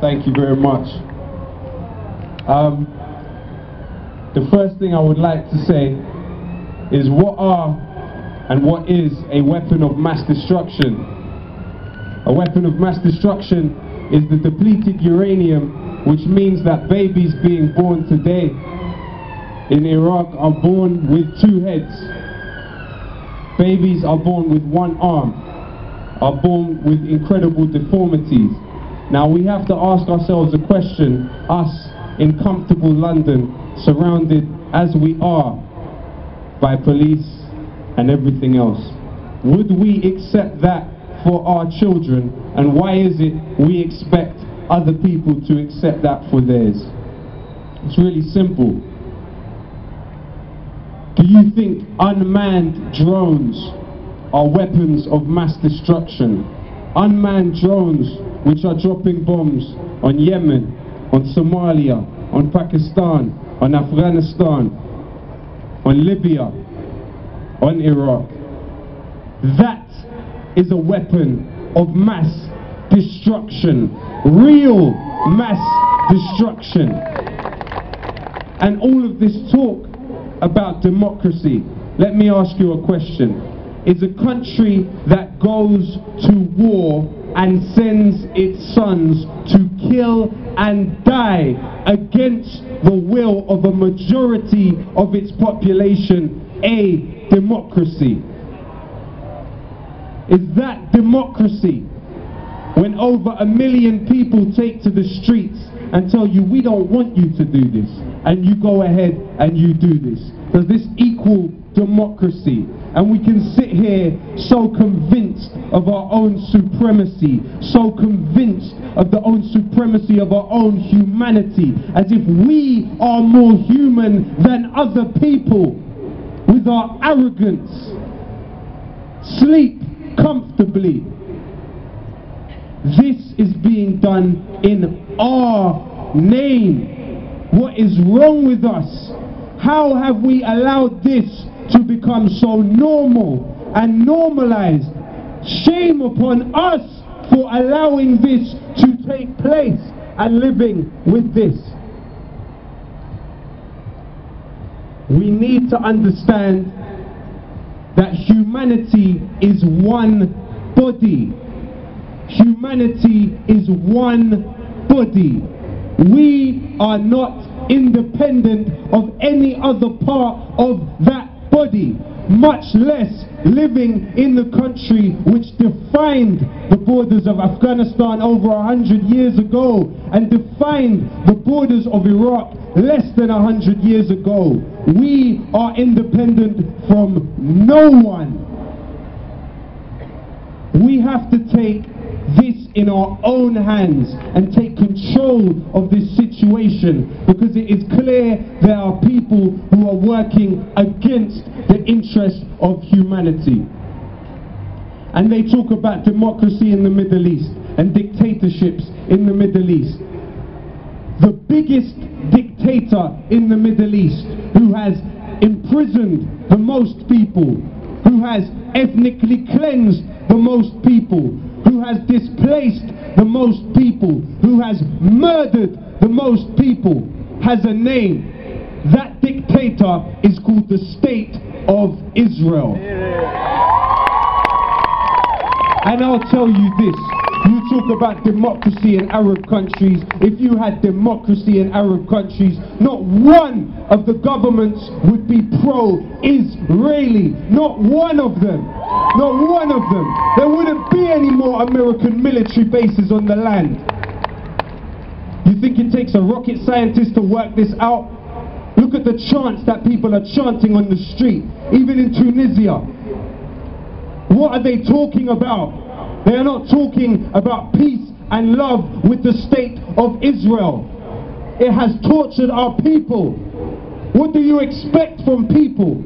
Thank you very much. The first thing I would like to say is what are and what is a weapon of mass destruction? A weapon of mass destruction is the depleted uranium, which means that babies being born today in Iraq are born with 2 heads. Babies are born with 1 arm, are born with incredible deformities. Now we have to ask ourselves a question, us in comfortable London, surrounded as we are by police and everything else. Would we accept that for our children, and why is it we expect other people to accept that for theirs? It's really simple. Do you think unmanned drones are weapons of mass destruction? Unmanned drones which are dropping bombs on Yemen, on Somalia, on Pakistan, on Afghanistan, on Libya, on Iraq. That is a weapon of mass destruction, real mass destruction. And all of this talk about democracy, let me ask you a question. Is a country that goes to war and sends its sons to kill and die against the will of a majority of its population a democracy? Is that democracy when over 1 million people take to the streets and tell you we don't want you to do this, and you go ahead and you do this? Does this equal democracy? And we can sit here so convinced of our own supremacy, so convinced of the own supremacy of our own humanity, as if we are more human than other people, with our arrogance. Sleep comfortably. This is being done in our name. What is wrong with us? How have we allowed this to become so normal and normalized? Shame upon us for allowing this to take place and living with this. We need to understand that humanity is one body. Humanity is one body. We are not independent of any other part of that body, much less living in the country which defined the borders of Afghanistan over 100 years ago and defined the borders of Iraq less than 100 years ago. We are independent from no one. We have to take this in our own hands and take control of this situation, because it is clear there are people who are working against the interests of humanity. And they talk about democracy in the Middle East and dictatorships in the Middle East. The biggest dictator in the Middle East, who has imprisoned the most people, who has ethnically cleansed the most people, who has displaced the most people, who has murdered the most people, has a name. That dictator is called the State of Israel. And I'll tell you this, you talk about democracy in Arab countries. If you had democracy in Arab countries, not one of the governments would be pro-Israeli. Not one of them. Not one of them. There wouldn't be any more American military bases on the land. You think it takes a rocket scientist to work this out? Look at the chants that people are chanting on the street, even in Tunisia. What are they talking about? They are not talking about peace and love with the State of Israel. It has tortured our people. What do you expect from people?